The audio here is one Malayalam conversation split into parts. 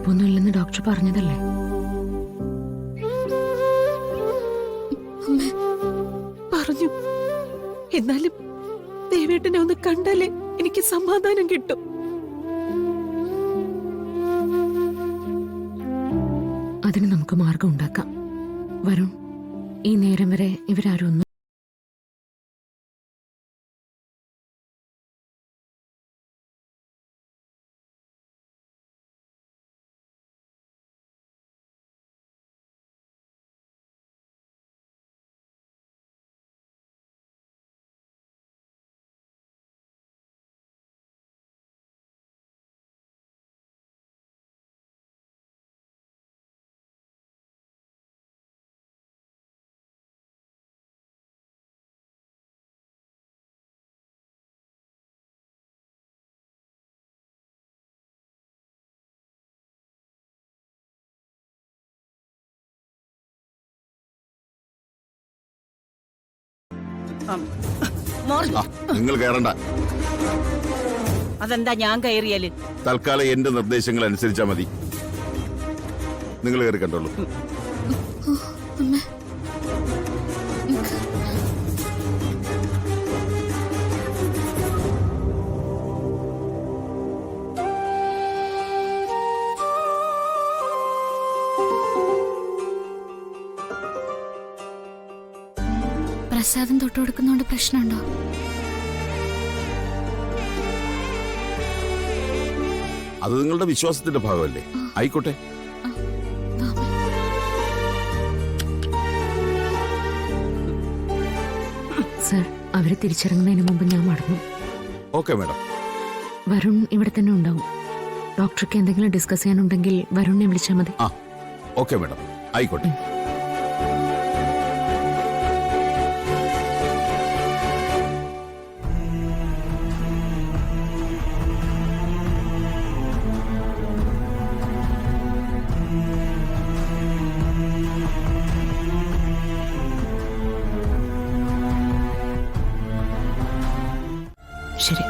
കുഴപ്പമൊന്നുമില്ലെന്ന് ഡോക്ടർ പറഞ്ഞതല്ലേ? പറഞ്ഞു. എന്നാലും ദേവേട്ടനെ ഒന്ന് കണ്ടാലേ എനിക്ക് സമാധാനം കിട്ടും. അതിന് നമുക്ക് മാർഗം ഉണ്ടാക്കാം. വരുൺ, ഈ നേരം വരെ ഇവരാരും ഒന്നും നിങ്ങൾ കയറണ്ട. അതെന്താ ഞാൻ കയറിയാല്? തൽക്കാലം എന്റെ നിർദ്ദേശങ്ങൾ അനുസരിച്ചാ മതി. നിങ്ങൾ കയറി കണ്ടോളൂ. പ്രസാദം തൊട്ട് കൊടുക്കുന്നോണ്ട് പ്രശ്നമുണ്ടോ? അത് നിങ്ങളുടെ വിശ്വാസത്തിന്റെ ഭാഗമല്ലേ? ആയിക്കോട്ടെ. സർ, അവര് തിരിച്ചിറങ്ങുന്നതിന് മുമ്പ് ഞാൻ മടങ്ങും. Okay madam. വരുൺ ഇവിടെ തന്നെ ഉണ്ടാവും. ഡോക്ടർക്ക് എന്തെങ്കിലും ഡിസ്കസ് ചെയ്യാനുണ്ടെങ്കിൽ വരുണിനെ വിളിച്ചാൽ മതി. ഓക്കെ മാഡം, ആയിക്കോട്ടെ. ശരി.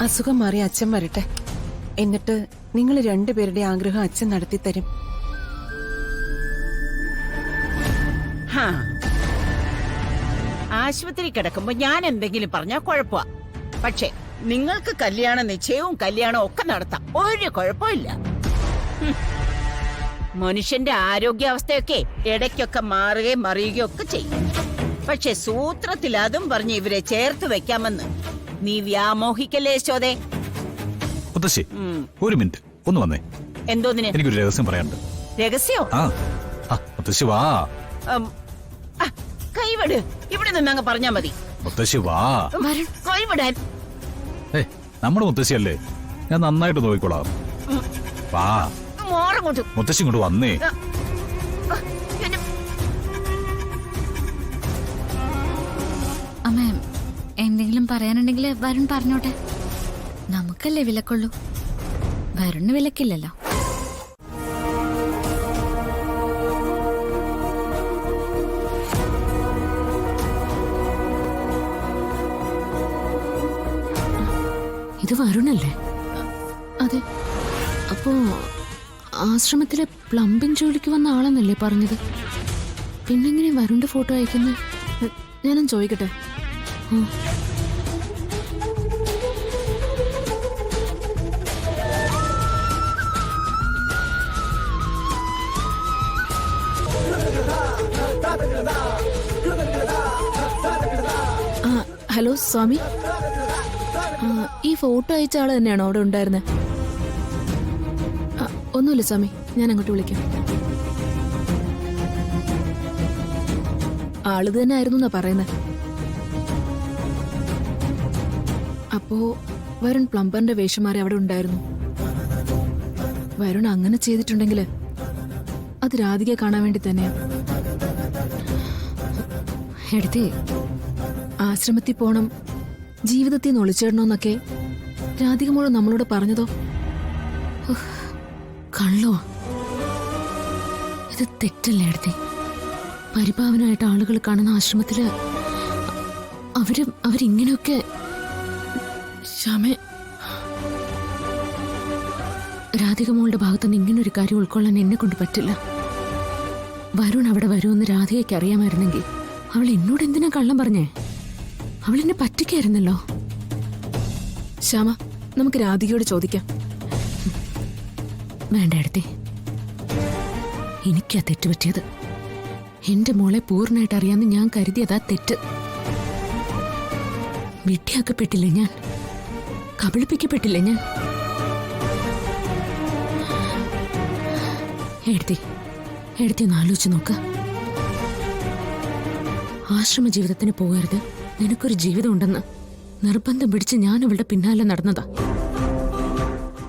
അസുഖം മാറി അച്ഛൻ വരട്ടെ. എന്നിട്ട് നിങ്ങൾ രണ്ടുപേരുടെ ആഗ്രഹം അച്ഛൻ നടത്തി തരും. ആശുപത്രി കിടക്കുമ്പോ ഞാൻ എന്തെങ്കിലും പറഞ്ഞാൽ കുഴപ്പമാ. പക്ഷെ നിങ്ങൾക്ക് കല്യാണ നിശ്ചയവും കല്യാണവും ഒക്കെ നടത്താം, ഒരു കുഴപ്പമില്ല. മനുഷ്യന്റെ ആരോഗ്യാവസ്ഥയൊക്കെ ഇടയ്ക്കൊക്കെ മാറുകയും മറിയുകയും ഒക്കെ ചെയ്യും. പക്ഷെ സൂത്രത്തിൽ അതും പറഞ്ഞ് ഇവരെ ചേർത്ത് വെക്കാമെന്ന് നീ വ്യാമോഹിക്കല്ലേ യശോദേ? മുത്തശ്ശി, ഒരു മിനിറ്റ് ഒന്ന് വന്നേ. എന്തോന്നിന്? എനിക്കൊരു രഹസ്യം പറയാനുണ്ട്. രഹസ്യോ? മുത്തശ്ശി വാ. കൈവിട്, ഇവിടെ നിന്നങ്ങ് പറഞ്ഞാ മതി. മുത്തശ്ശി വാ. കൈവിടാൻ. നമ്മുടെ മുത്തശ്ശിയല്ലേ, ഞാൻ നന്നായിട്ട് നോക്കിക്കോളാം. വാ മുത്തശ്ശി ഇങ്ങോട്ട് വന്നേ. അമ്മ എന്തെങ്കിലും പറയാനുണ്ടെങ്കിൽ വരുൺ പറഞ്ഞോട്ടെ. നമുക്കല്ലേ വിലക്കുള്ളൂ, വരുണിന് വിലക്കില്ലല്ലോ. ഇത് വരുണല്ലേ? അതെ. അപ്പോ ആശ്രമത്തിലെ പ്ലംബിംഗ് ജോലിക്ക് വന്ന ആളെന്നല്ലേ പറഞ്ഞത്? പിന്നെങ്ങനെ വരുണിന്റെ ഫോട്ടോ അയക്കുന്നത്? ഞാനും ചോദിക്കട്ടെ. ഹലോ സ്വാമി, ഈ ഫോട്ടോ അയച്ച ആള് തന്നെയാണോ അവിടെ ഉണ്ടായിരുന്നത്? ഒന്നുമില്ല സ്വാമി, ഞാൻ അങ്ങോട്ട് വിളിക്കാം. ആളിത് തന്നെ ആയിരുന്നു എന്നാ പറയുന്നത്. അപ്പോ വരുൺ പ്ലംബറിന്റെ വേഷമാരെ അവിടെ ഉണ്ടായിരുന്നു. വരുൺ അങ്ങനെ ചെയ്തിട്ടുണ്ടെങ്കിൽ അത് രാധികയെ കാണാൻ വേണ്ടി തന്നെയാ. എടുത്തേ, ആശ്രമത്തിൽ പോണം, ജീവിതത്തിൽ നിന്ന് ഒളിച്ചിടണമെന്നൊക്കെ രാധിക മോള് നമ്മളോട് പറഞ്ഞതോ? കള്ളോ? ഇത് തെറ്റല്ലേ എടുത്തേ? പരിപാവനായിട്ട് ആളുകൾ കാണുന്ന ആശ്രമത്തില് അവരിങ്ങനെയൊക്കെ ശ്യാമേ, രാധിക മോളുടെ ഭാഗത്തുനിന്ന് ഇങ്ങനൊരു കാര്യം ഉൾക്കൊള്ളാൻ എന്നെ കൊണ്ട് പറ്റില്ല. വരുൺ അവിടെ വരുമെന്ന് രാധികയ്ക്ക് അറിയാമായിരുന്നെങ്കിൽ അവൾ എന്നോട് എന്തിനാ കള്ളം പറഞ്ഞേ? അവൾ എന്നെ പറ്റിക്കായിരുന്നല്ലോ. ശ്യാമ, നമുക്ക് രാധികയോട് ചോദിക്കാം. വേണ്ട എടുത്തേ, എനിക്കാ തെറ്റ് പറ്റിയത്. എന്റെ മോളെ പൂർണ്ണമായിട്ട് അറിയാമെന്ന് ഞാൻ കരുതിയതാ തെറ്റ്. വിഡ്ഢിയാക്കപ്പെട്ടില്ലേ ഞാൻ? കബളിപ്പിക്കപ്പെട്ടില്ലേ ഞാൻ? എടുത്തി ഒന്ന് ആലോചിച്ച് നോക്ക. ആശ്രമ ജീവിതത്തിന് പോകരുത്, നിനക്കൊരു ജീവിതം ഉണ്ടെന്ന് നിർബന്ധം പിടിച്ച് ഞാൻ അവളുടെ പിന്നാലെ നടന്നതാ.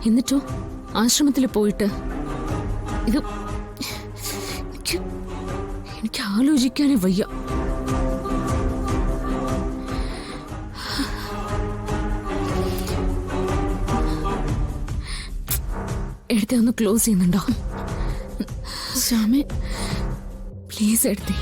എന്നിട്ടോ ആശ്രമത്തിൽ പോയിട്ട് ഇത് എനിക്ക് ആലോചിക്കാനേ വയ്യ. എടുത്തേ ഒന്ന് ക്ലോസ് ചെയ്യുന്നുണ്ടോ? ശ്യാമേ, പ്ലീസ് എടുത്തേ.